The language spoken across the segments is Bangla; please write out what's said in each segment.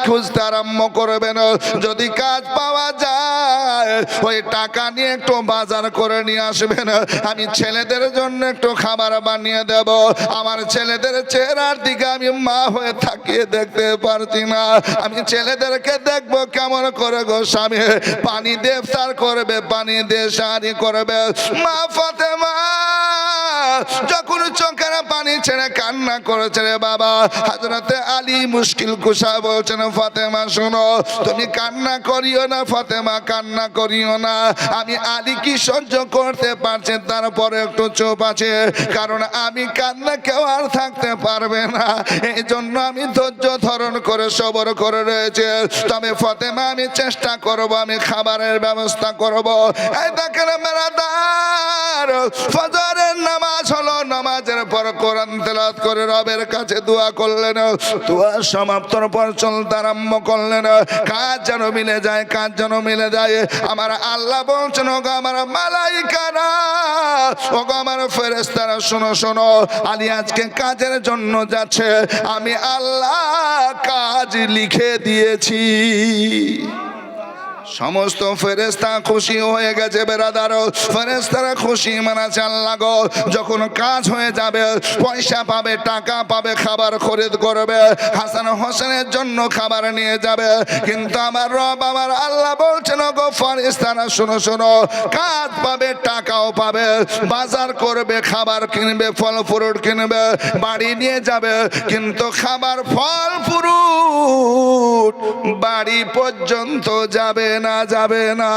খুঁজতে আরম্ভ করবেন। যদি কাজ পাওয়া যায় ওই টাকা নিয়ে একটু বাজার করে নিয়ে আসবেন, আমি ছেলেদের জন্য একটু খাবার বানিয়ে দেব। আমার ছেলেদের চেহারার দিকে আমি মা হয়ে তাকিয়ে দেখতে পারছি না, আমি ছেলেদেরকে দেখবো কেমন করে গো স্বামী পানি দিয়ে ইফতার করবে, পানি দিয়ে শাড়ি করবে। মা ফাতেমা যখন চোখের পানি ছেড়ে কান্না করেছে রে বাবা, হযরতে আলী মুশকিল কুশা বলছেন ফাতেমা শোনো, তুমি কান্না করিও না ফাতেমা, কান্না করিও না। আমি আলী কি সহ্য করতে পারছে, তারপরে একটু চুপ আছে, কারণ আমি কান্না কেউ আর থাকতে পারবে না, এই জন্য আমি ধৈর্য ধারণ করে সবর করে রয়েছে। তবে ফাতেমা আমি চেষ্টা করব, আমি খাবারের ব্যবস্থা করব। এই দেখেন মেরাদার, ফজরের নামাজ হলো, নামাজের পর কোরআন তেলাওয়াত করে রবের কাছে দোয়া করলেন। দোয়া সমাপ্তর পর চলতে আরম্ভ করলেন। কাজ যেন মিলে যায়, কাজ যেন মিলে যায়। আমার আল্লাহ বলছেন ওগো আমার মালাইকারা, ওগো আমার ফেরেশতারা, শোনো শোনো, আলী আজকে কাজের জন্য যাচ্ছে, আমি আল্লাহ কাজ লিখে দিয়েছি। সমস্ত ফেরেশতা খুশি হয়ে গেছে বেরাদার, ফেরেশতারা খুশি মানাচ্ছে আল্লাহ গো, যখন কাজ হয়ে যাবে পয়সা পাবে, টাকা পাবে, খাবার খরিদ করবে, হাসান হোসেনের জন্য খাবার নিয়ে যাবে। কিন্তু আমার রব আমার আল্লাহ বলছেন গো ফেরেশতারা শোনো শোনো, কাজ পাবে, টাকাও পাবে, বাজার করবে, খাবার কিনবে, ফল ফ্রুট কিনবে, বাড়ি নিয়ে যাবে, কিন্তু খাবার ফল ফ্রুট বাড়ি পর্যন্ত যাবে না, যাবে না।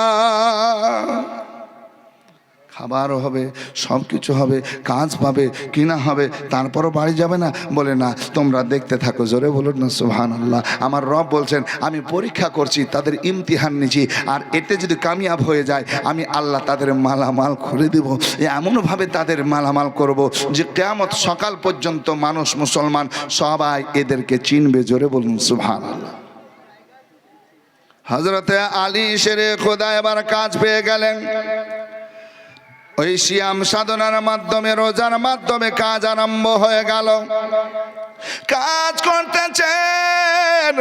খাবারও হবে, সব কিছু হবে, কাজ পাবে, কিনা হবে, তারপরও বাড়ি যাবে না। বলে না, তোমরা দেখতে থাকো, জোরে বলুন না সুবহানাল্লাহ। আমার রব বলছেন আমি পরীক্ষা করছি, তাদের ইমতিহান নিচ্ছি, আর এতে যদি কামিয়াব হয়ে যায় আমি আল্লাহ তাদের মালামাল করে দেব। এমনভাবে তাদের মালামাল করব যে কিয়ামত সকাল পর্যন্ত মানুষ মুসলমান সবাই এদেরকে চিনবে, জোরে বলুন সুবহানাল্লাহ। হযরতে আলী শেরে খোদা এবার কাজ পেয়ে গেলেন। ওই সিয়াম সাধনার মাধ্যমে, রোজার মাধ্যমে কাজ আরম্ভ হয়ে গেল। কাজ করতেছেন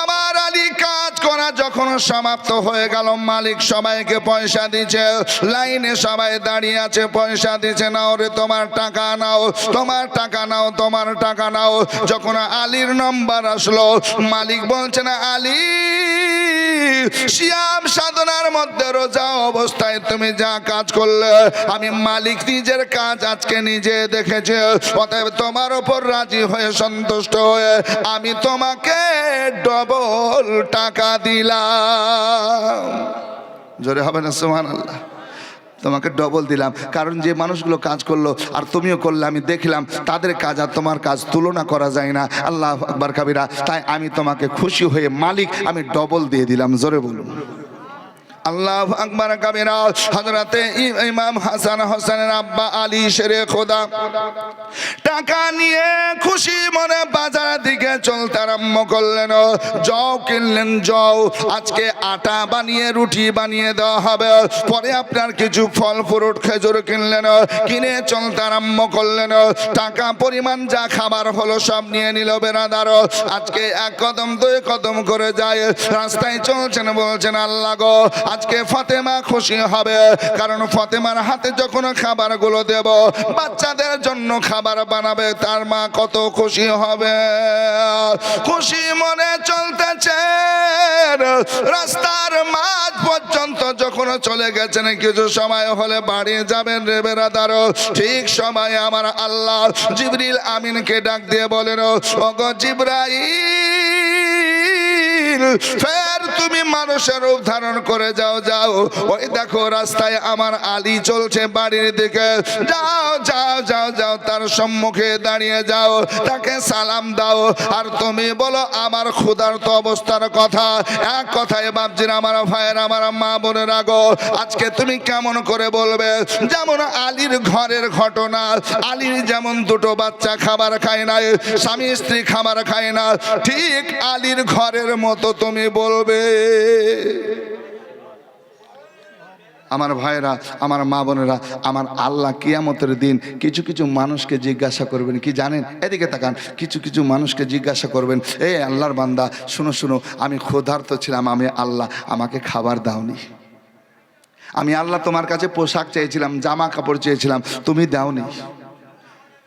আমার আলী, কাজ করা যখন সমাপ্ত হয়ে গেল, মালিক সবাইকে পয়সা দিচ্ছে, লাইনে সবাই দাঁড়িয়ে আছে, পয়সা দিচ্ছে, নাও রে তোমার টাকা নাও, তোমার টাকা নাও, তোমার টাকা নাও। যখন আলীর নম্বর আসলো, মালিক বলছে না আলী, সিয়াম সাধনার মধ্যে রোজা অবস্থায় তুমি যা কাজ করলে আমি মালিক নিজের কাজ আজকে নিজে দেখেছে, অতএব তোমার উপর রাজি হয়ে সন্তুষ্ট হয়ে আমি তোমাকে ডবল টাকা দিলাম। জোরে হবে না সুবহানাল্লাহ। তোমাকে ডবল দিলাম, কারণ যে মানুষগুলো কাজ করলো আর তুমিও করলে, আমি দেখলাম তাদের কাজ আর তোমার কাজ তুলনা করা যায় না। আল্লাহু আকবার কাবীরা। তাই আমি তোমাকে খুশি হয়ে মালিক আমি ডবল দিয়ে দিলাম, জোরে বলুন আল্লাহু আকবার কাবীরা। হযরতে ইমাম হাসান হোসেনের আব্বা আলী শেরে খোদা টাকা নিয়ে খুশি মনে বাজার দিকে চলতে আরম্ভ করলেন। জও কিনলেন, জও আজকে আটা বানিয়ে রুটি বানিয়ে দেওয়া হবে, পরে আপনার কিছু ফল ফ্রুট খেজুর কিনলেন, কিনে চলতে আরম্ভ করলেন। টাকা পরিমাণ যা খাবার হলো সব নিয়ে নিল বেরাদার। আজকে এক কদম দুই কদম করে যায়, রাস্তায় চলছেন, বলছেন আল্লাহ গো আজকে ফাতেমা খুশি হবে, কারণ ফাতেমার হাতে যখন খাবারগুলো দেব, বাচ্চাদের জন্য খাবার বানাবে, তার মা কত খুশি হবে। খুশি মনে চলতেছেন, রাস্তার মাঝ পর্যন্ত যখন চলে গেছেন, কিছু সময় হলে বাড়ি যাবেন রে বেরাদার। ঠিক সময় আমার আল্লাহ জিবরিল আমিনকে ডাক দিয়ে বলেন, ওগো জিবরাইল, ফের তুমি মানুষের রূপ ধারণ করে যাও, যাও, ওই দেখো রাস্তায় আমার আলী চলছে বাড়ির দিকে, যাও যাও যাও যাও, তার সম্মুখে দাঁড়িয়ে যাও, তাকে সালাম দাও, আর তুমি বলো আমার ক্ষুধার্ত অবস্থার কথা। এক কথায় বাপজির, আমার ভাইয়ের, আমার মা বোনের আগো, আজকে তুমি কেমন করে বলবে, যেমন আলীর ঘরের ঘটনা, আলীর যেমন দুটো বাচ্চা খাবার খায় না, স্বামী স্ত্রী খাবার খায় না, ঠিক আলীর ঘরের মতো তুমি বলবে। আমার ভাইরা, আমার মা বোনেরা, আমার আল্লাহ কিয়ামতের দিন কিছু কিছু মানুষকে জিজ্ঞাসা করবেন কি জানেন? এদিকে তাকান। কিছু কিছু মানুষকে জিজ্ঞাসা করবেন, এই আল্লাহর বান্দা শুনো শুনো, আমি ক্ষুধার্ত ছিলাম, আমি আল্লাহ, আমাকে খাবার দাওনি। আমি আল্লাহ তোমার কাছে পোশাক চেয়েছিলাম, জামা কাপড় চেয়েছিলাম, তুমি দাওনি।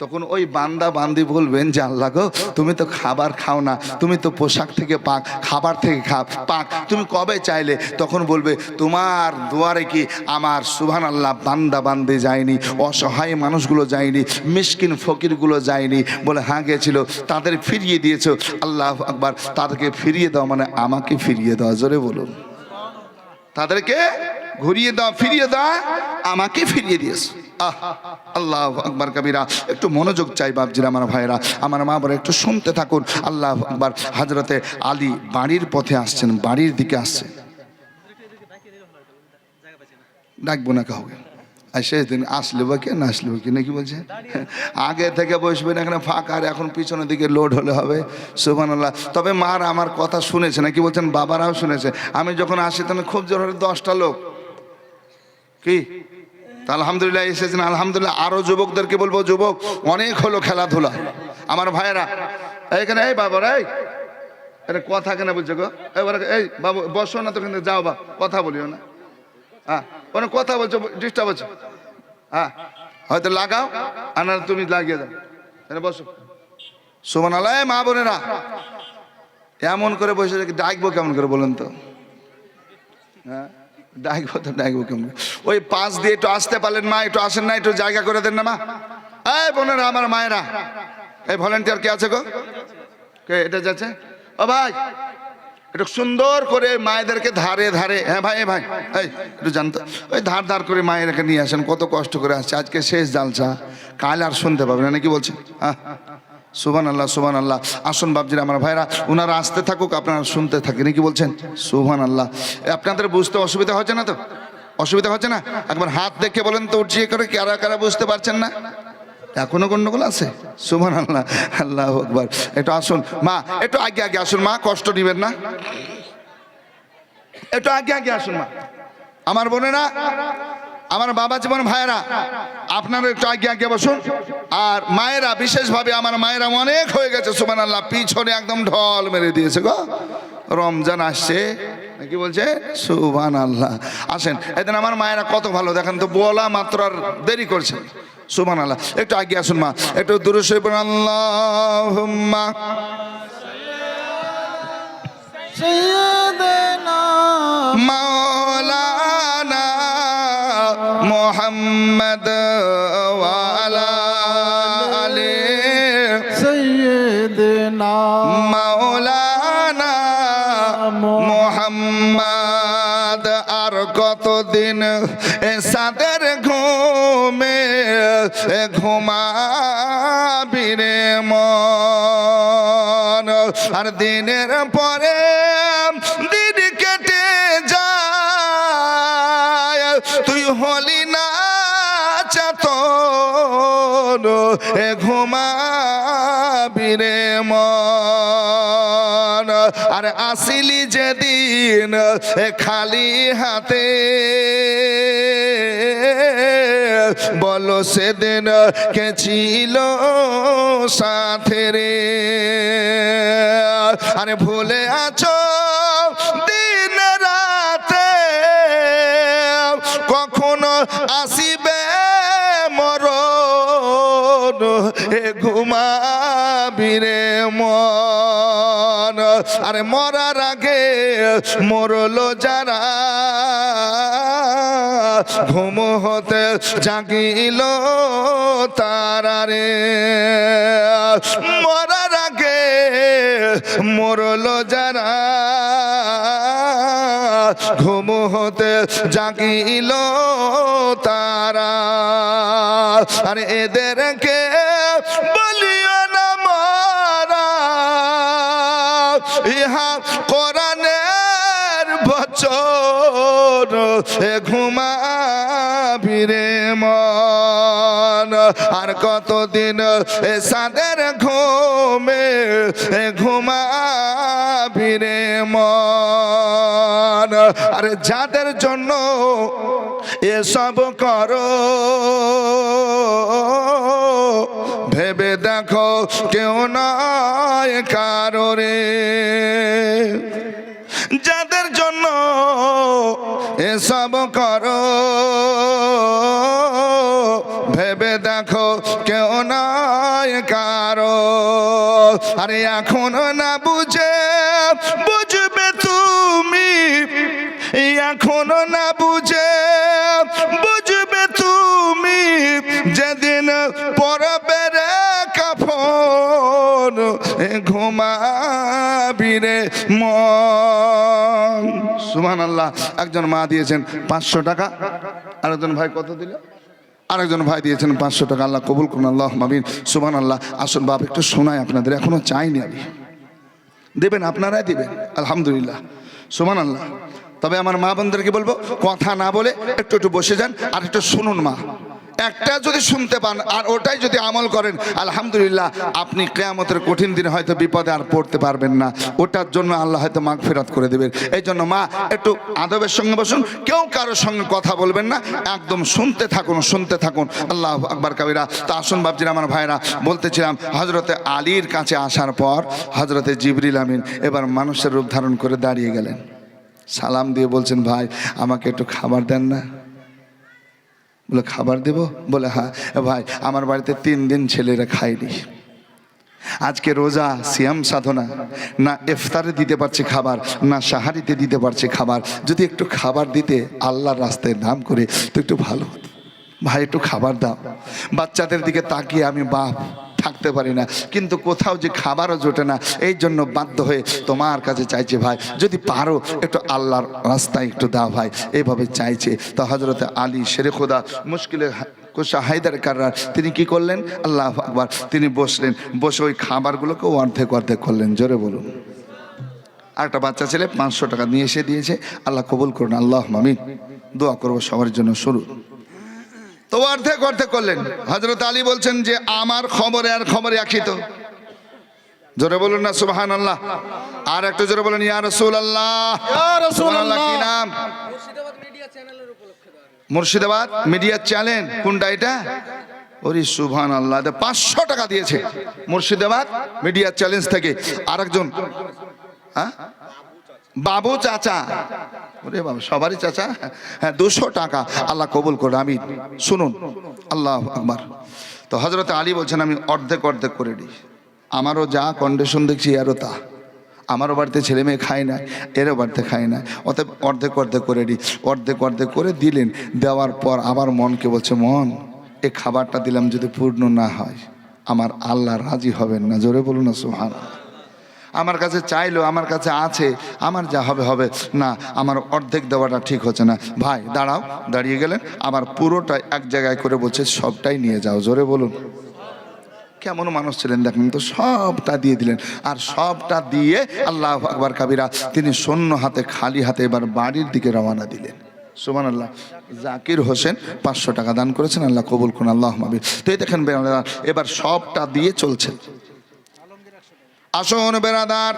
তখন ওই বান্দা বান্দি বলবেন যে আল্লাহ গো, তুমি তো খাবার খাও না, তুমি তো পোশাক থেকে পাক, খাবার থেকে পাক, তুমি কবে চাইলে? তখন বলবে তোমার দুয়ারে কি আমার সুবহানাল্লাহ বান্দা বান্দি যায়নি, অসহায় মানুষগুলো যায়নি, মিসকিন ফকিরগুলো যায়নি? বলে হ্যাঁ গেছিল, তাদের ফিরিয়ে দিয়েছো। আল্লাহ আকবার। তাদেরকে ফিরিয়ে দাও মানে আমাকে ফিরিয়ে দাও, জোরে বলুন। তাদেরকে ঘুরিয়ে দাও, ফিরিয়ে দাও, আমাকে ফিরিয়ে দিয়েছে। আল্লাহ আকবার কবিরা। একটু মনোযোগ চাই বাপজিরা, আমার ভাইরা, আমার মা বলে একটু শুনতে থাকুন। আল্লাহ আকবার। হযরতে আলী বাড়ির পথে আসছেন, বাড়ির দিকে আসছে। ডাকবো না কাউকে, আর শেষ দিন আসলে বা কে না আসলে বা কে, নাকি বলছে? আগে থেকে বসবেন, এখানে ফাঁকা, আর এখন পিছনের দিকে লোড হলে হবে। সুবহানাল্লাহ। তবে মার আমার কথা শুনেছে, নাকি বলছেন? বাবারাও শুনেছে। আমি যখন আসি তখন খুব জোর হলে 10টা লোক কি তা আলহামদুলিল্লাহ এসেছেন। আলহামদুলিল্লাহ। আরো যুবকদেরকে বলবো, যুবক অনেক হলো খেলাধুলা, আমার ভাইয়েরা। এইখানে এই বাবার, এই এটা কথা কেন বলছো গো? এবার এই বাবু বসো না, তো কিন্তু যাও বা কথা বলিও না। হ্যাঁ, অনেক কথা বলছো, ডিস্টার্ব হচ্ছে। হ্যাঁ, হয়তো লাগাও, আর না তুমি লাগিয়ে দাও, বসো। সুবহানাল্লাহ। মা বোনেরা, এমন করে বসে ডাকবো কেমন করে বলেন তো? হ্যাঁ, ডাকবো তো ডাকবো কেমন? ওই পাশ দিয়ে একটু আসতে পারলেন মা, একটু আসেন না, একটু জায়গা করে দেন না মা। এই বোনেরা, আমার মায়েরা, এই ভলেন্টিয়ার কে আছে গো? কে এটা যাচ্ছে? ও ভাই, একটু সুন্দর করে মায়েদেরকে ধারে ধারে, হ্যাঁ ভাই, ভাই এই একটু জানতো, ওই ধার ধার করে মায়েরকে নিয়ে আসেন। কত কষ্ট করে আসছে, আজকে শেষ জালসা, কাল আর শুনতে পাবেন না, কি বলছে? হ্যাঁ, সুবহানাল্লাহ, সুবহানাল্লাহ। আসুন বাপজিরা, আমার ভাইরা, ওনারা আসতে থাকুক, আপনারা শুনতে থাকেন, কি বলছেন? সুবহানাল্লাহ। আপনাদের বুঝতে অসুবিধা হচ্ছে না তো? অসুবিধা হচ্ছে না? একবার হাত দেখে বলেন তো, উঠিয়ে করে, কারা কারা বুঝতে পারছেন না? এখনো গন্ডগোল আছে? সুবহানাল্লাহ, আল্লাহু আকবার। একটু আসুন মা, একটু আগে আগে আসুন মা, কষ্ট নিবেন না, একটু আগে আগে আসুন মা। আমার বোনেরা, আমার বাবা জীবন ভাইয়েরা, আপনারা একটু আগে আগে বসুন। আর মায়েরা, বিশেষভাবে আমার মায়েরা অনেক হয়ে গেছে, সুবহানাল্লাহ, পিছনে একদম ঢল মেরে দিয়েছে গো। রমজান আসছে, কি বলছে? সুবহানাল্লাহ। আসেন, এদিন আমার মায়েরা কত ভালো দেখেন তো, বলা মাত্র আর দেরি করছে। সুবহানাল্লাহ। একটু আগে আসুন মা, একটু দুরূদ শরীফ পড়ুন। আল্লাহুম্মা সাইয়্যিদানা মাওলানা মুহাম্মদ ওয়া আলা আলি সাইয়্যিদানা মাওলানা মুহাম্মদ। আর কতদিন সাদের ঘুমে ঘুমাবি রে মন, আর দিনের পরে দিন কেটে যায়, তুই হলি না চেতন, ঘুমাবি রে মন। আর আসিলি যেদিন খালি হাতে, বলো সেদিন কে ছিল সাথে রে? আরে ভুলে আছো দিন রাতে, কখনো আসিবে মরণ, ঘুমাবি রে মন। আরে মরার আগে মরলো যারা, ঘুম হতে জাগিল তারা রে। মরার আগে মরলো যারা, ঘুম হতে জাগিল তারা। আর এদেরকে বলিও না মারা, ইহা কোরআনের বচন, ঘুমাবি রে মন। আর কতদিন সাদের ঘুমে ঘুমাবি রে মন। আরে যাদের জন্য এসব করো ভেবে দেখো কেউ নয় কারো রে, যাদের জন্য এসব করো ভেবে দেখো কেউ নয় কারো। আরে এখনো না বুঝবে তুমি, এখনো না বুঝবে তুমি, যেদিন পরবে রে কাফন ঘুমাবি রে মন। সুবহানাল্লাহ। একজন মা দিয়েছেন 500 টাকা, আরেকজন ভাই কত দিল? আরেকজন ভাই দিয়েছেন 500 টাকা। আল্লাহ কবুল করুন, আল্লাহ আমিন। সুবহানাল্লাহ। আসুন বাপ একটু শোনাই আপনাদের, এখনো চাইনি আমি, দেবেন আপনারাই দিবেন আলহামদুলিল্লাহ। সুবহানাল্লাহ। তবে আমার মা বোনদেরকে বলবো কথা না বলে একটু বসে যান আর একটু শুনুন মা। একটা যদি শুনতে পান আর ওটাই যদি আমল করেন আলহামদুলিল্লাহ, আপনি কিয়ামতের কঠিন দিনে হয়তো বিপদে আর পড়তে পারবেন না, ওটার জন্য আল্লাহ হয়তো মাগফিরাত করে দেবেন। এই জন্য মা একটু আদবের সঙ্গে বসুন, কেউ কারোর সঙ্গে কথা বলবেন না, একদম শুনতে থাকুন। আল্লাহ আকবার কাবিরা। তা আসুন বাপজিরা আমার ভাইরা, বলতেছিলাম হজরতে আলীর কাছে আসার পর হজরতে জিবরিল আমিন এবার মানুষের রূপ ধারণ করে দাঁড়িয়ে গেলেন, সালাম দিয়ে বলছেন ভাই আমাকে একটু খাবার দেন না। বলে খাবার দেব? বলে হ্যাঁ। ভাই আমার বাড়িতে 3 দিন ছেলেরা খায়নি, আজকে রোজা সিয়াম সাধনা, না ইফতারে দিতে পারছে খাবার, না সাহারিতে দিতে পারছে খাবার, যদি একটু খাবার দিতে আল্লাহর রাস্তায় নাম করে তো একটু ভালো হতো। ভাই একটু খাবার দাও। বাচ্চাদের দিকে তাকিয়ে আমি বাপ থাকতে পারি না, কিন্তু কোথাও যে খাবারও জোটে না, এই জন্য বাধ্য হয়ে তোমার কাছে চাইছে ভাই, যদি পারো একটু আল্লাহর রাস্তায় একটু দাও ভাই, এইভাবে চাইছে। তো হজরতে আলী শেরে খোদা মুশকিলে কুশা হায়দার কাররার তিনি কি করলেন? আল্লাহ আকবার, তিনি বসলেন, বসে ওই খাবারগুলোকে অর্ধেক করলেন। জোরে বলুন। আর একটা বাচ্চা ছেলে 500 টাকা নিয়ে এসে দিয়েছে, আল্লাহ কবুল করুন, আল্লাহ আমিন। দোয়া করবো সবার জন্য। শুরু তো অর্ধেক করলেন। হযরত আলী বলছেন যে আমার খবরে আর খবরে একই তো। জোরে বলুন না সুবহানাল্লাহ। আর একটু জোরে বলুন ইয়া রাসূলুল্লাহ। ইয়া রাসূলুল্লাহ। কি নাম? মুর্শিদাবাদ মিডিয়া চ্যানেলের উপলক্ষে। মুর্শিদাবাদ মিডিয়া চ্যানেল কোনটা এটা? ওরে সুবহানাল্লাহ। 500 টাকা দিয়েছে মুর্শিদাবাদ মিডিয়া চ্যালেঞ্জ থেকে। আরেকজন হ্যাঁ বাবু চাচা, ওরে বাবা সবারই চাচা, হ্যাঁ 200 টাকা, আল্লাহ কবুল করুন আমিন। শুনুন আল্লাহ আকবার। তো হযরত আলী বলছেন আমি অর্ধেক করে দিই, আমারও যা কন্ডিশন দেখছি এরও তা, আমারও বাড়িতে ছেলে মেয়ে খায় না, এরও বাড়িতে খায় না, অতএব অর্ধেক করে দিই। অর্ধেক করে দিলেন। দেওয়ার পর আবার মনকে বলছে মন এই খাবারটা দিলাম যদি পূর্ণ না হয় আমার আল্লাহ রাজি হবেন না। জোরে বলুন না সুবহানাল্লাহ। আমার কাছে চাইলো, আমার কাছে আছে, আমার যা হবে না, আমার অর্ধেক দেওয়াটা ঠিক হচ্ছে না। ভাই দাঁড়াও। দাঁড়িয়ে গেলেন, আবার পুরোটা এক জায়গায় করে বলছে সবটাই নিয়ে যাও। জোরে বলুন। কেমন মানুষ ছিলেন দেখেন তো, সবটা দিয়ে দিলেন। আর সবটা দিয়ে আল্লাহ আকবার কাবিরা তিনি শূন্য হাতে খালি হাতে এবার বাড়ির দিকে রওনা দিলেন। সুবহানাল্লাহ। জাকির হোসেন 500 টাকা দান করেছেন, আল্লাহ কবুল করুন, আল্লাহ আমিন। তো এই দেখেন এবার সবটা দিয়ে চলছেন। আসুন বেরাদার,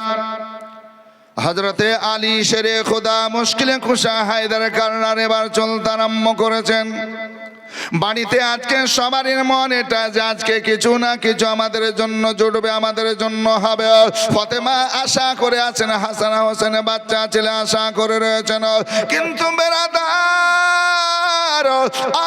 হযরতে আলী শেরে খোদা মুশকিলে কুশা হায়দার কাররার এবার চলতে আরম্ভ করেছেন। বাড়িতে আজকে সবারই মন এটা যে আজকে কিছু না কিছু আমাদের জন্য জুটবে, আমাদের জন্য হবে। ফাতেমা আশা করে আছেন, হাসান হোসেন বাচ্চা ছেলে আশা করে রয়েছেন, কিন্তু বেরাদার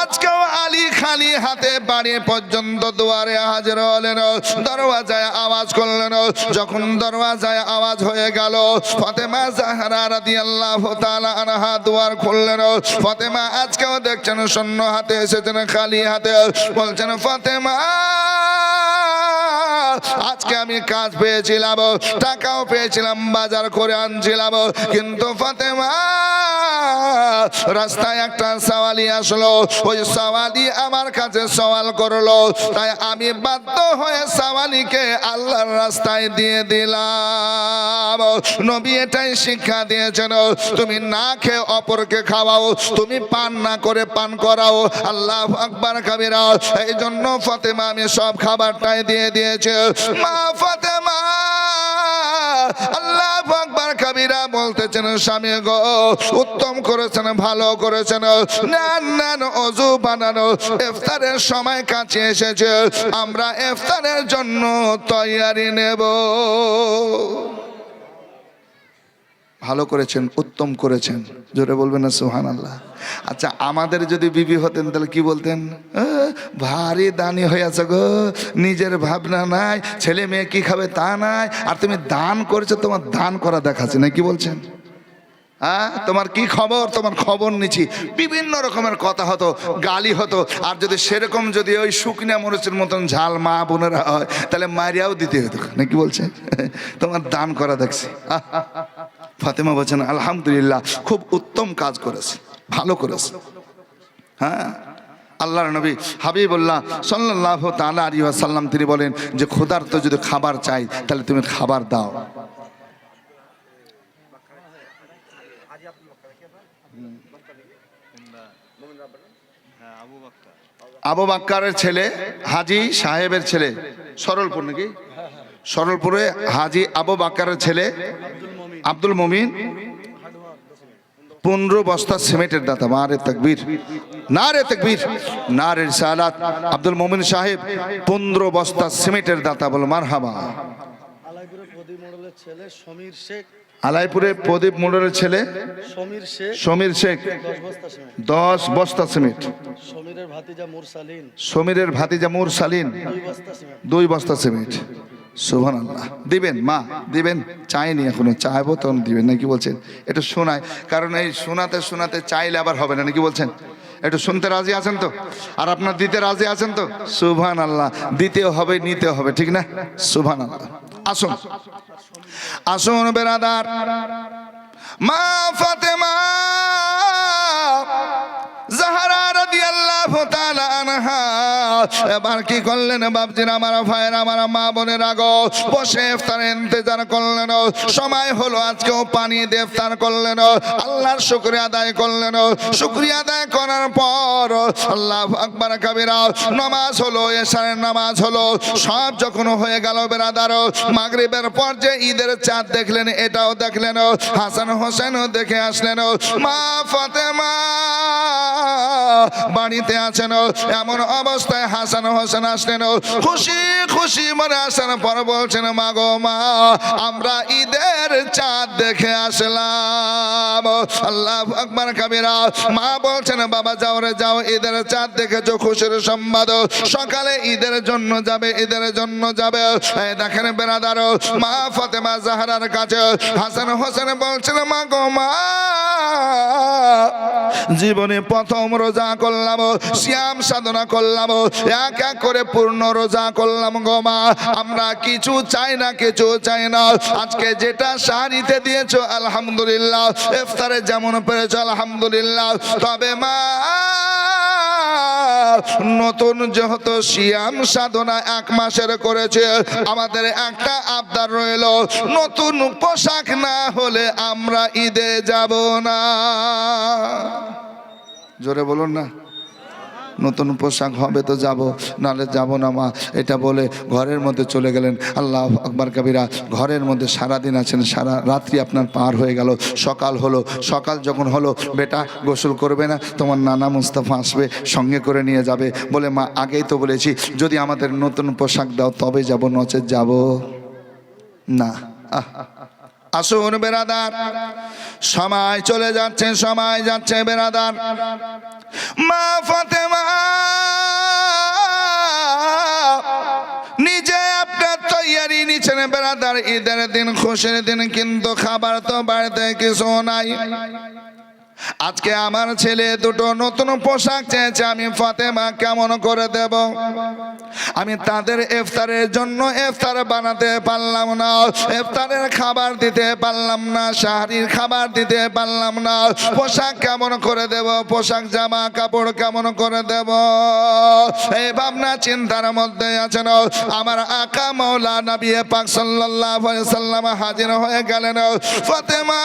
আজকেও আলী খালি হাতে বাড়ি পর্যন্ত দুয়ারে হাজির হলেন। দরওয়াজায় আওয়াজ করলেন। যখন দরওয়াজায় আওয়াজ হয়ে গেল, ফাতেমা জাহরা রাদিয়াল্লাহু তাআলা আনহা দুয়ার খুললেন। ফাতেমা আজকেও দেখছেন শূন্য হাতে এসেছেন, খালি হাতে। বলছেন ফাতেমা আজকে আমি কাজ পেয়েছিলাম, টাকাও পেয়েছিলাম, বাজার করে আনছিলাম, কিন্তু ফাতেমা রাস্তায় একটা সওয়ালি আসলো, ওই সওয়ালি আমার কাছে সওয়াল করলো, তাই আমি বাধ্য হয়ে সওয়ালিকে আল্লাহর রাস্তায় দিয়ে দিলাম। নবী এটাই শিক্ষা দিয়েছেন, তুমি না খেয়ে অপরকে খাওয়াও, তুমি পান না করে পান করাও। আল্লাহু আকবার কাবীরা। এই জন্য ফাতেমা আমি সব খাবারটাই দিয়ে দিয়েছে। মা ফাতেমা আল্লাহু আকবার কাবীরা বলতেছেন স্বামী গো উত্তম করেছেন, ভালো করেছেন, নেন নেন অজু বানানো, ইফতারের সময় কাছে এসেছে, আমরা ইফতারের জন্য তৈয়ারি নেব। ভালো করেছেন, উত্তম করেছেন, জোরে বলবেন না সুবহানাল্লাহ। আচ্ছা আমাদের যদি বিবি হতেন তাহলে কি বলতেন? ভারী দানি হয়ে আছে গো, নিজের ভাবনা নাই, ছেলে মেয়ে কি খাবে তা নাই, আর তুমি দান করেছো, তোমার দান করা দেখাচ্ছে না, কি বলছেন? হ্যাঁ তোমার কি খবর, তোমার খবর নিচ্ছি, বিভিন্ন রকমের কথা হতো, গালি হতো। আর যদি সেরকম যদি ওই শুকনা মরিচের মতন ঝাল মা বোনেরা হয় তাহলে মারিয়াও দিতে হতো না, কি বলছেন? তোমার দান করা দেখছি। ফাতেমা বলছেন আলহামদুলিল্লাহ, খুব উত্তম কাজ করেছে, ভালো করেছে। হ্যাঁ আল্লাহর নবী হাবিবুল্লাহ সাল্লাল্লাহু তাআলা আলাইহি ওয়াসাল্লাম তিনি বলেন যে ক্ষুধার্ত যদি খাবার চাই তাহলে তুমি খাবার দাও। আবু বাক্কারের ছেলে হাজী সাহেবের ছেলে, সরলপুর নাকি, সরলপুরে হাজী আবু বাক্কারের ছেলে আব্দুল মমিন 15 বস্তা সিমেন্টের দাতা। নারে তাকবীর, নারে তাকবীর, নারে রিসালাত। আব্দুল মমিন সাহেব 15 বস্তা সিমেন্টের দাতা, বল মারহাবা। আলাইপুরে প্রদীপ মোড়লের ছেলে সমীর শেখ 10 বস্তা সিমেন্ট। সমীরের ভাতিজা মুরসালিন 2 বস্তা সিমেন্ট। সুবহানাল্লাহ। দিবেন মা, দিবেন, চাইনি এখনো, চাইবো তখন দিবেন, নাকি বলছেন? একটু শোনায়, কারণ এই শোনাতে শোনাতে চাইলে আবার হবে না, নাকি বলছেন? একটু শুনতে রাজি আছেন তো? আর আপনার দিতে রাজি আছেন তো? সুবহানাল্লাহ। দিতেও হবে, নিতেও হবে, ঠিক না? সুবহানাল্লাহ। আসুন আসুন বেরাদার, মা ফাতেমা জাহরা রাদিয়াল্লাহু তাআলা আনহা এবার কি করলেন বাপজির, আমার ভাইয়ের, আমার মা বোনের আগো বসে ইফতারের ইন্তজার করলেন। সময় হলো, আজকেও পানি দিয়ে ইফতার করলেন, আল্লাহর শুকরিয়া আদায় করলেন। শুকরিয়া আদায় করার পর আল্লাহু আকবার কাবীরা, নামাজ হলো, এশারের নামাজ হলো, সব যখন হয়ে গেল বেরাদার, মাগরিবের পর যে ঈদের চাঁদ দেখলেন এটাও দেখলেন, হাসান হোসেনও দেখে আসলেন। মা ফাতেমা বাড়িতে আছেন, এমন অবস্থায় হাসান হোসেন আসলেন, খুশি খুশি মনে আসার পর বলছেন মা গো মা, আমরা ঈদের চাঁদ দেখে আসলাম। আল্লাহু আকবার কাবীরা। মা বলছেন বাবা যাও রে যাও, ঈদের চাঁদ দেখেছো, খুশির সংবাদ, সকালে ঈদের জন্য যাবে, ঈদের জন্য যাবে। এই দেখেন বেরাদার, মা ফাতেমা জাহরার কাছে হাসান হোসেন বলছেন মা গো মা, জীবনে প্রথম রোজা করলাম, সিয়াম সাধনা করলাম, এক এক করে পূর্ণ রোজা করলাম গো মা, আমরা কিছু চাই না, কিছু চাই না। আজকে যেটা সাহারিতে দিয়েছো আলহামদুলিল্লাহ, ইফতারে যেমন পেরেছো আলহামদুলিল্লাহ, তবে মা নতুন যেহেতু সিয়াম সাধনা 1 মাসের করেছে, আমাদের একটা আবদার রইল, নতুন পোশাক না হলে আমরা ঈদে যাব না। জোরে বলুন না। নতুন পোশাক হবে তো যাব, নাহলে যাব না মা, এটা বলে ঘরের মধ্যে চলে গেলেন। আল্লাহু আকবার কাবীরা। ঘরের মধ্যে সারাদিন আছেন, সারা রাত্রি আপনার পার হয়ে গেল, সকাল হলো। সকাল যখন হলো, বেটা গোসল করবে না, তোমার নানা মুস্তাফা আসবে, সঙ্গে করে নিয়ে যাবে। বলে মা আগেই তো বলেছি যদি আমাদের নতুন পোশাক দাও তবে যাব, নচেত যাব না। আসুন বেরাদার, সময় চলে যাচ্ছে, সময় যাচ্ছে বেরাদার। মা ফাতেমা নিজে আপনার তৈয়ারি নিচ্ছেন বেরাদার, ঈদের দিন, খুশির দিন, কিন্তু খাবার তো বাড়িতে কিছু নাই। আজকে আমার ছেলে দুটো নতুন পোশাক চেয়েছে, আমি ফাতেমা কেমন করে দেব? আমি তাদের ইফতারের জন্য ইফতার বানাতে পারলাম না, ইফতারের খাবার দিতে পারলাম না, সাহারির খাবার দিতে পারলাম না, পোশাক কেমন করে দেব? পোশাক জামা কাপড় কেমন করে দেব? এই ভাবনা চিন্তার মধ্যে আছেন। আমার আকা মাওলা নবী পাক সাল্লাল্লাহু আলাইহি সাল্লাম হাজির হয়ে গেলেন। ফাতেমা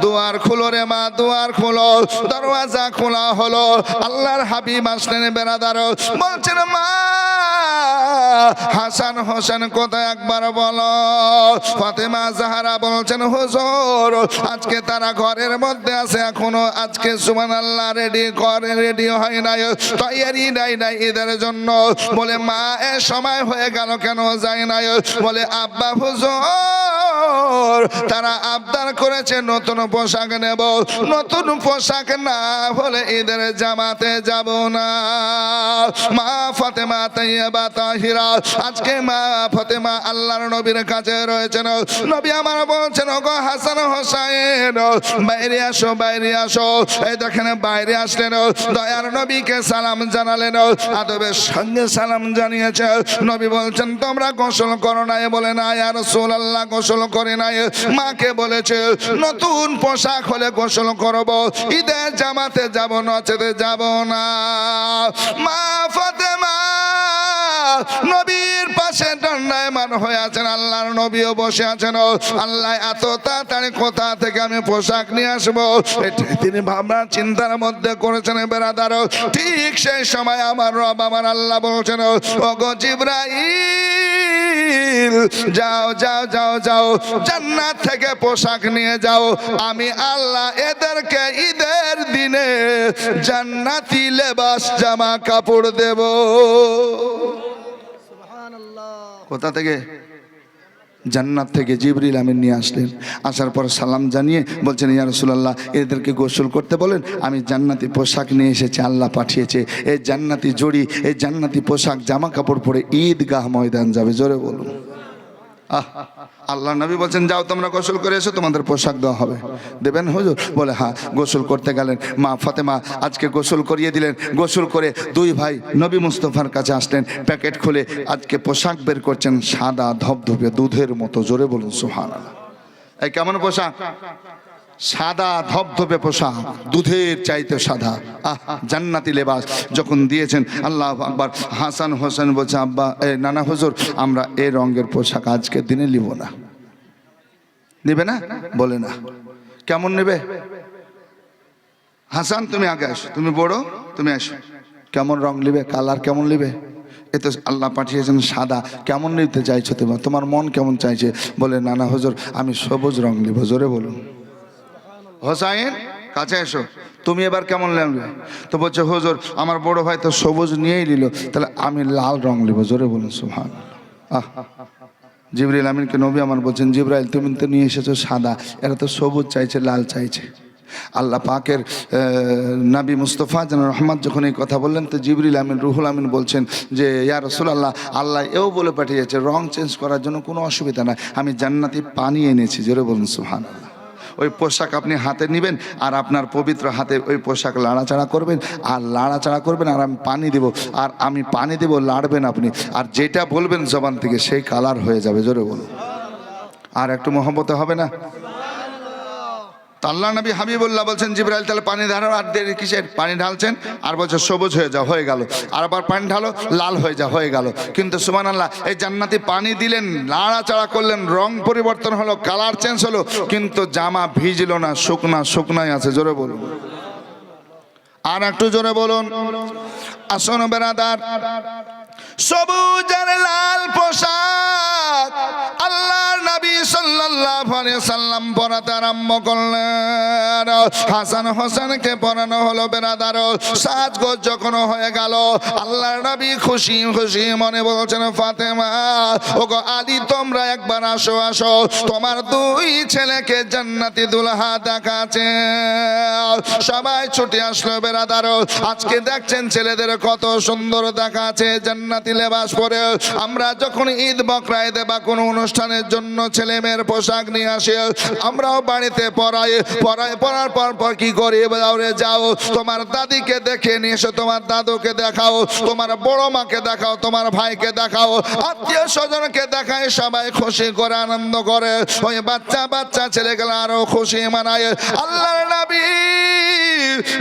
দুয়ার খুলো রে মা, দুয়ার খুলো। দরওয়াজা খোলা হলো, আল্লাহর হাবিব আসলেন বেরাদার, বলছেন মা হাসান হোসেন কোথায় একবার বলো। ফাতেমা জাহরা বলছেন হুজুর আজকে তারা ঘরের মধ্যে আছে, এখনো আজকে সুবহানাল্লাহ রেডি হয় নাই, তৈয়ারি নাই ঈদের জন্য। বলে মা এ সময় হয়ে গেল কেন যায় নাই? বলে আব্বা হুজুর তারা আবদার করেছে নতুন পোশাক নেব, নতুন পোশাক না হলে ঈদের জামাতে যাব না। মা ফাতেমা তাইয়্যিবা তাহিরা, আজকে মা ফাতেমা আল্লাহর নবীর কাছে রয়েছেন। নবী আমার বলছেন ওগো হাসান হোসেন বাইরে আসো, বাইরে আসো। এই দেখেন বাইরে আসলেন, দয়ার নবীকে সালাম জানালেন, আদবের সঙ্গে সালাম জানিয়েছে। নবী বলছেন তোমরা গোসল করো নাই? বলে না ইয়া রাসূলুল্লাহ গোসল করে নাই। মাকে বলেছে নতুন পোশাক হলে গোসল করব, ঈদের জামাতে যাব নচেতে যাব না। মা ফাতেমা নবীর পাশে দণ্ডায়মান হয়ে আছেন, আল্লাহর নবীও বসে আছেন। আল্লাহ এত তাড়াতাড়ি কোথা থেকে আমি পোশাক নিয়ে আসবো তিনি ভাবনা চিন্তার মধ্যে করেছেন বেরাদার। ঠিক সেই সময় আমার রব আমার আল্লাহ বলছেন ওগো জিবরাইল যাও যাও যাও যাও জান্নাত থেকে পোশাক নিয়ে যাও, আমি আল্লাহ এদেরকে ঈদের দিনে জান্নাতি লেবাস জামা কাপড় দেব। কোথা থেকে? জান্নাত থেকে জিবরিল আমিন নিয়ে আসলেন। আসার পর সালাম জানিয়ে বলছেন ইয়া রাসূলুল্লাহ এদেরকে গোসল করতে বলেন, আমি জান্নাতি পোশাক নিয়ে এসেছি, আল্লাহ পাঠিয়েছে। এই জান্নাতি জড়ি, এই জান্নাতি পোশাক জামা কাপড় পরে ঈদগাহ ময়দান যাবে। জোরে বলুন আল্লাহ নবী বলছেন যাও তোমরা গোসল করে এসো, তোমাদের পোশাক দেওয়া হবে। দেবেন হুজুর? বলে হ্যাঁ। গোসল করতে গেলেন, মা ফাতেমা আজকে গোসল করিয়ে দিলেন। গোসল করে দুই ভাই নবী মুস্তাফার কাছে আসলেন, প্যাকেট খুলে আজকে পোশাক বের করছেন সাদা ধবধবে দুধের মতো। জোরে বলুন সুবহানাল্লাহ। এই কেমন পোশাক? সাদা ধবধবে পোশাক, দুধের চাইতে সাদা। জান্নাতি লেবাস যখন দিয়েছেন আল্লাহ আকবার। হাসান হোসেন বলছে আব্বা নানা হুজুর আমরা এই রঙের পোশাক আজকের দিনে নিব না। নেবে না? বলে না। কেমন নেবে? হাসান তুমি আগে আসো, তুমি বড়, তুমি আসো। কেমন রং নিবে? কালার কেমন নিবে? এ তো আল্লাহ পাঠিয়েছেন সাদা। কেমন নিতে চাইছো তোমার? তোমার মন কেমন চাইছে? বলে নানা হুজুর আমি সবুজ রং নিব। জোরে বলুন। হোসাইন কাছে এসো, তুমি এবার কেমন নেবে? তো বলছে হুজুর আমার বড় ভাই তো সবুজ নিয়েই নিল, তাহলে আমি লাল রং নেব। জোরে বলুন সুবহানাল্লাহ। জিবরিল আমিনকে নবী আমার বলছেন জিবরাইল তুমি তো নিয়ে এসেছো সাদা, এরা তো সবুজ চাইছে, লাল চাইছে। আল্লাহ পাকের নবী মুস্তাফা যেন রহমত যখন এই কথা বললেন, তো জিবরিল আমিন রুহুল আমিন বলছেন যে ইয়া রাসূলুল্লাহ আল্লাহ এও বলে পাঠিয়েছে রং চেঞ্জ করার জন্য কোনো অসুবিধা নাই, আমি জান্নাতি পানি এনেছি। জোরে বলুন সুবহানাল্লাহ। ওই পোশাক আপনি হাতে নেবেন আর আপনার পবিত্র হাতে ওই পোশাক লাড়াচাড়া করবেন আর লাড়াচাড়া করবেন, আর আমি পানি দেব, আর আমি পানি দেব, লাড়বেন আপনি, আর যেটা বলবেন জবান থেকে সেই কালার হয়ে যাবে। জোরে বলুন। আর একটু মহব্বতে হবে না? আল্লাহ নবী হাবিবুল্লাহ বলছেন জিবরাইল তাহলে পানি ঢালো। আর দেরি কিসের? পানি ঢালছেন আর বলছে সবুজ হয়ে যাও, হয়ে গেল। আর আবার পানি ঢালো, লাল হয়ে যাও, হয়ে গেল। কিন্তু সুবহানাল্লাহ এই জান্নাতি পানি দিলেন, নাড়াচাড়া করলেন, রং পরিবর্তন হলো, কালার চেঞ্জ হলো, কিন্তু জামা ভিজলো না, শুকনাই আছে। জোরে বলুন। আর একটু জোরে বলুন। আসুন বেরাদার, সবুজ আর লাল পোশাক আল্লাহর নবী সাল্লাল্লাহু আলাইহি সাল্লাম পরাতে আরম্ভ করলেন। হাসান হোসেনকে পরানো হলো বেরাদার। সাজগোজ যখন হয়ে গেল আল্লাহর নবী খুশি খুশি মনে বলছেন ফাতেমা ওগো আলী তোমরা একবার আসো আসো, তোমার দুই ছেলেকে জান্নাতি দুলহা দেখাচ্ছে। সবাই ছুটে আসলো বেরাদার। আজকে দেখছেন ছেলেদের কত সুন্দর দেখাচ্ছে জান্নাতি লেবাস পরে। আমরা যখন ঈদ বকরা ঈদে বা কোনো অনুষ্ঠানের জন্য ছেলে মেয়ের পোশাক নিয়ে আসি, আমরাও বাড়িতে পরার পর কি করি? যাও তোমার দাদিকে দেখে নিয়ে এসো, তোমার দাদুকে দেখাও, তোমার বড় মাকে দেখাও, তোমার ভাইকে দেখাও, আত্মীয় স্বজনকে দেখায়, সবাই খুশি করে আনন্দ করে। ওই বাচ্চা ছেলেগুলো আরো খুশি মানায়। আল্লাহর নবী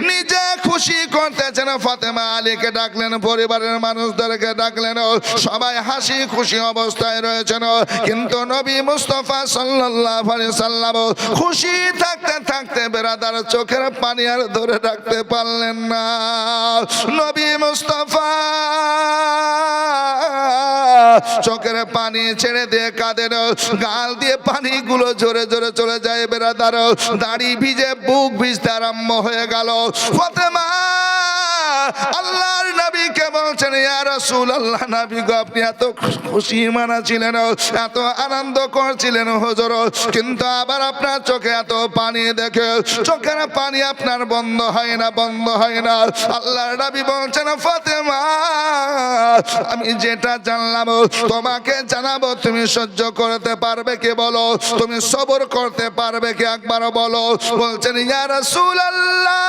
নিজে খুশি করতেছেন। ফাতেমা আলীকে ডাকলেন, পরিবারের মানুষদেরকে ডাকলেন, সবাই হাসি খুশি অবস্থায় রয়েছেন। কিন্তু নবী মুস্তাফা সাল্লাল্লাহু আলাইহি সাল্লাম খুশি থাকতে থাকতে বেরাদার চোখের পানি আর ধরে রাখতে পারলেন না। নবী মুস্তাফা চোখের পানি ছেড়ে দিয়ে কাঁদেন, গাল দিয়ে পানিগুলো জোরে জোরে চলে যায় বেরাদার। দাড়ি ভিজে বুক ভিজতে আরম্ভ হয়ে গেল। ফাতেমা আল্লাহর নবীকে বলছেন, ইয়া রাসূলুল্লাহ, নবী গো আপনি এত খুশি মানা ছিলেন, এত আনন্দ করছিলেন হুজুর, কিন্তু আবার আপনার চোখে এত পানি দেখে চোখের পানি আপনার বন্ধ হয় না, বন্ধ হয় না। আল্লাহর নবী বলছেন, ফাতেমা আমি যেটা জানলাম তোমাকে জানাবো, তুমি সহ্য করতে পারবে কি বলো, তুমি সবর করতে পারবে কি একবার বলো। বলছেন, ইয়া রাসূলুল্লাহ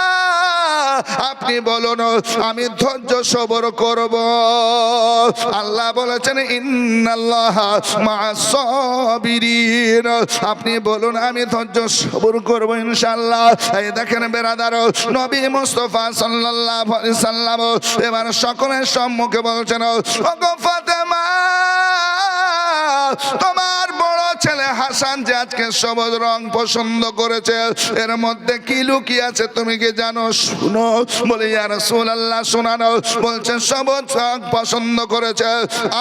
আপনি বলুন, আমি ধৈর্য সবর করব। আল্লাহ বলেছেন, ইন্নাল্লাহা মা'আস সাবিরিন, আপনি বলুন আমি ধৈর্য সবর করব ইনশাআল্লাহ। এই দেখেন বেরাদার, নবী মুস্তাফা সাল্লাল্লাহু আলাইহি সাল্লাম এবার সকলের সম্মুখে বলছেন, ওগো ফাতেমা তোমার বড় ছেলে হাসান যে আজকে সবুজ রং পছন্দ করেছে, এর মধ্যে কি লুকিয়ে আছে তুমি কি জানো? শুনো। বলে ইয়া রাসূলুল্লাহ শোনানো। বলছেন সবুজ রং পছন্দ করেছে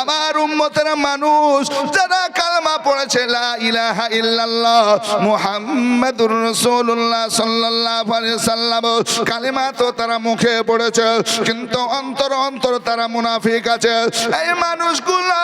আমার উম্মতের মানুষ যারা কালেমা পড়েছে লা ইলাহা ইল্লাল্লাহ মুহাম্মাদুর রাসূলুল্লাহ সাল্লাল্লাহু আলাইহি সাল্লাম। কালেমা তো তারা মুখে পড়েছে, কিন্তু অন্তর অন্তর তারা মুনাফিক আছে। এই মানুষগুলো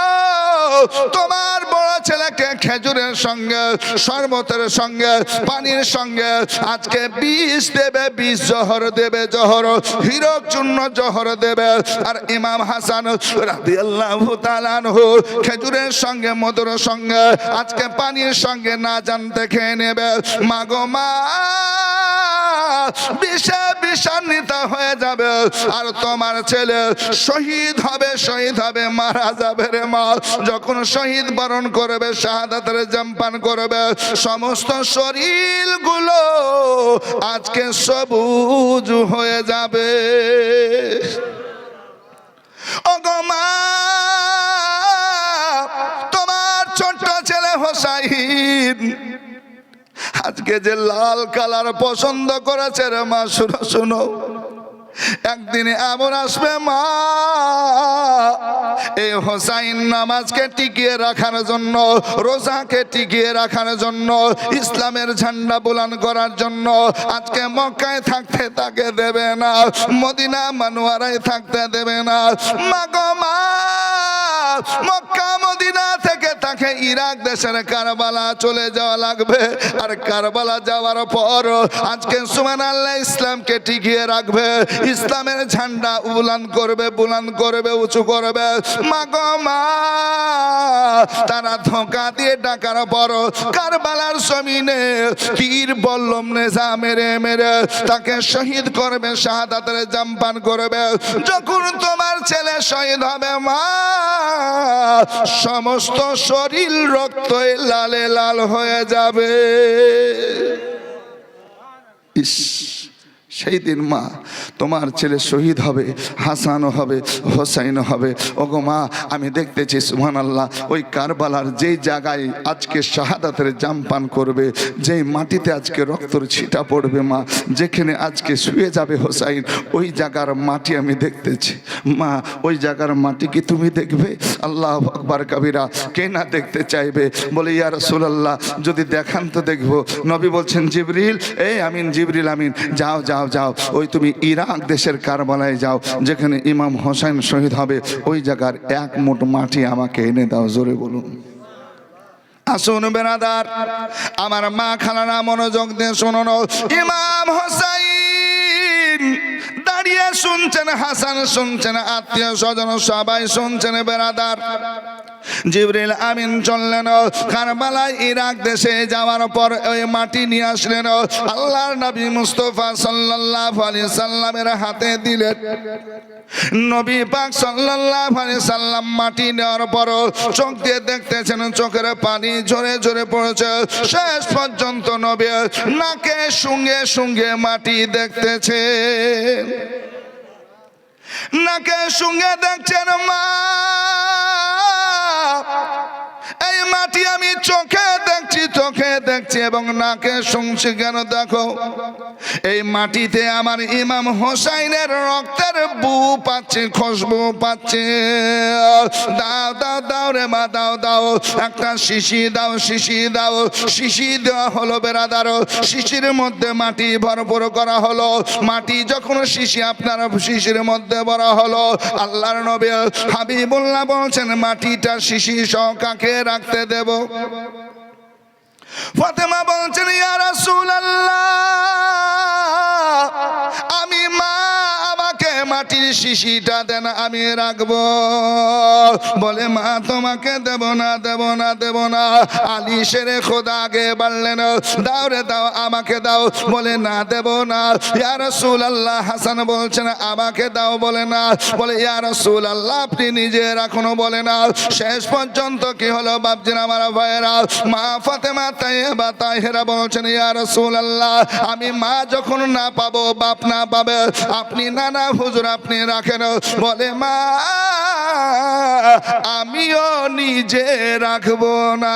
তোমার বড় ছেলেকে খেজুরের সঙ্গে, শরবতের সঙ্গে, পানির সঙ্গে আজকে বিষ দেবে, বিষ জহর দেবে, জহর হীরক চূর্ণ জহর দেবে। আর ইমাম হাসান রাদিয়াল্লাহু তাআলা আনহু খেজুরের সঙ্গে, মধুর সঙ্গে, আজকে পানির সঙ্গে না জানতে খেয়ে নেবে। মাগো মা বিষে বিষান্বিত হয়ে যাবে, আর তোমার ছেলে শহীদ হবে, শহীদ হবে, মারা যাবে রে মা। যখন শহীদ বরণ করবে, শাহাদাতের জাম পান করবে, সমস্ত শরীরগুলো আজকে সবুজ হয়ে যাবে। ওগো মা তোমার ছোট্ট ছেলে হোসাইন আজকে যে লাল কালার পছন্দ করেছে রে মা, শুনো শুনো, একদিন এমন আসবে মা, এই হোসাইন নামাজকে টিকিয়ে রাখার জন্য, রোজাকে টিকিয়ে রাখার জন্য, ইসলামের ঝান্ডা বুলন্দ করার জন্য আজকে মক্কায় থাকতে তাকে দেবে না, মদিনা মানওয়ারায় থাকতে দেবে না। মা গো মা মক্কা মদিনা থেকে তাকে ইরাক দেশের কারবালা চলে যাওয়া লাগবে। আর কারবালা যাওয়ার পর আজকে সুবহানাল্লাহ ইসলামকে টিকিয়ে রাখবে, ইসলামের ঝান্ডা বুলন্দ করবে, বুলন্দ করবে, উঁচু করবে। মা গো মা তারা ধোঁকা দিয়ে ডাকার পর কারবালার জমিনে তীর বল্লম নেজা মেরে মেরে তাকে শহীদ করবে, শাহাদাতের জাম পান করবে। যখন তোমার ছেলে শহীদ হবে মা, সমস্ত শরীর রক্তে লালে লাল হয়ে যাবে। ইস, সেই দিন মা তোমার ছেলে শহীদ হবে, হাসানও হবে, হোসাইনও হবে। ওগো মা আমি দেখতেছি সুবহানাল্লাহ, ওই কারবালার যেই জায়গায় আজকে শাহাদাতের জাম পান করবে, যেই মাটিতে আজকে রক্তর ছিটা পড়বে মা, যেখানে আজকে শুয়ে যাবে হোসাইন, ওই জায়গার মাটি আমি দেখতেছি মা। ওই জায়গার মাটি কি তুমি দেখবে? আল্লাহু আকবার কাবীরা, কে না দেখতে চাইবে? বলে ইয়া রাসূলুল্লাহ যদি দেখান তো দেখবো। নবী বলছেন, জিবরিল, এই আমিন, জিবরিল আমিন, যাও যাও যাও, ওই তুমি ইরাক দেশের কারবালায় যাও, যেখানে ইমাম হোসেন শহীদ হবে, ওই জায়গার এক মুঠ মাটি আমাকে এনে দাও। জোরে বলুন। আসুন বেরাদার, আমার মা খালারা মনোযোগ দিয়ে শুনুন। ইমাম হোসেন দাঁড়িয়ে শুনছেন, হাসান শুনছেন, আত্মীয় স্বজন সবাই শুনছেন বেরাদার। জিবরিল আমিন চললেন কারবালায়, ইরাক দেশে যাওয়ার পর ওই মাটি নিয়ে আসলেন, আল্লাহর নবী মুস্তাফা সাল্লাল্লাহু আলাইহি সাল্লামের হাতে দিলেন। নবী পাক সাল্লাল্লাহু আলাইহি সাল্লাম মাটি নেওয়ার পর চোখ দিয়ে দেখতেছেন, চোখের পানি ঝরে ঝরে পড়েছে। শেষ পর্যন্ত নবী নাকে সঙ্গে সঙ্গে মাটি দেখতেছে, নাকে সঙ্গে দেখছেন মা। এই মাটি আমি চোখে দেখছি এবং নাকে শুনছি। কেন? দেখো এই মাটিতে আমার ইমাম হোসাইনের রক্তের বু পাচ্ছে, খুশবু পাচ্ছে। দাও দাও দাও রে মা, দাও দাও, একটা শিশি দাও, শিশি দাও। শিশি দেওয়া হলো বেরাদার, শিশির মধ্যে মাটি ভরপুর করা হলো। মাটি যখন শিশি আপনার শিশির মধ্যে ভরা হলো, আল্লাহর নবী হাবিবুল্লাহ বলছেন মাটিটা শিশি সহ কাকে রাখতে দেব? ফাতেমা বলছেন ইয়া রাসূলুল্লাহ, আমি মা, আমাকে মাটির শিশিটা দেন, আমি রাখবো। বলে মা তোমাকে দেব না, দেব না, দেব না। আলী শেরে খোদা আগে বাড়লেন, দাও রে দাও, আমাকে দাও। বলে না, দেব না। ইয়া রাসূলুল্লাহ, হাসান বলছেন আমাকে দাও। বলে না। বলে ইয়া রাসূলুল্লাহ আপনি নিজে রাখুন। বলে না। শেষ পর্যন্ত কি হলো বাপজির আমার ভাইয়েরা, মা ফাতেমা তাইয়্যিবা তাহেরা বলছেন ইয়া রাসূলুল্লাহ, আমি মা যখন না পাবো, বাপ না পাবে, আপনি না না হুজুর আপনি রাখেন। বলে মা আমিও নিজে রাখবো না।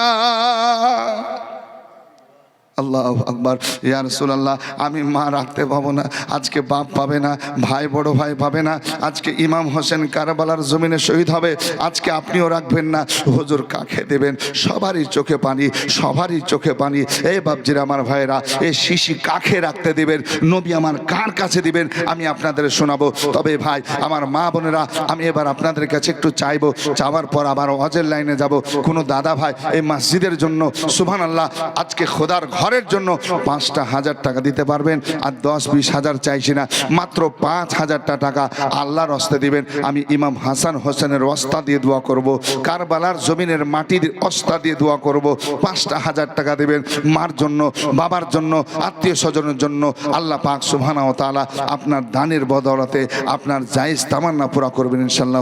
আল্লাহু আকবার। ইয়া রাসূলুল্লাহ, আমি মা রাখতে পাবো না, আজকে বাপ পাবে না, ভাই বড় ভাই পাবে না, আজকে ইমাম হোসেন কারবালার জমিনে শহীদ হবে, আজকে আপনিও রাখবেন না। হুজুর কাকে দেবেন? সবারই চোখে পানি, সবারই চোখে পানি। এই বাপজির আমার ভাইরা, এই শিশি কাকে রাখতে দিবেন? নবী আমার কার কাছে দিবেন? আমি আপনাদের শোনাবো। তবে ভাই আমার মা বোনেরা, আমি এবার আপনাদের কাছে একটু চাইবো, চাওয়ার পর আবার হজের লাইনে যাব। কোনো দাদা ভাই এই মসজিদের জন্য সুবহানাল্লাহ আজকে খোদার ঘরের জন্য ৫,০০০ টাকা দিতে পারবেন? আর ১০-২০ হাজার চাইছি না, মাত্র ৫,০০০ টাকা আল্লাহর হস্তে দিবেন। আমি ইমাম হাসান হোসেনের ওস্তাদ দিয়ে দোয়া করব, কারবালার জমিনের মাটির ওস্তাদ দিয়ে দোয়া করব। ৫,০০০ টাকা দিবেন মার জন্য, বাবার জন্য, আত্মীয় স্বজনের জন্য। আল্লাহ পাক সুবহানাহু ওয়া তাআলা আপনার দানের বদৌলতে আপনার জায়েজ তামান্না পুরা করবেন ইনশাআল্লাহ।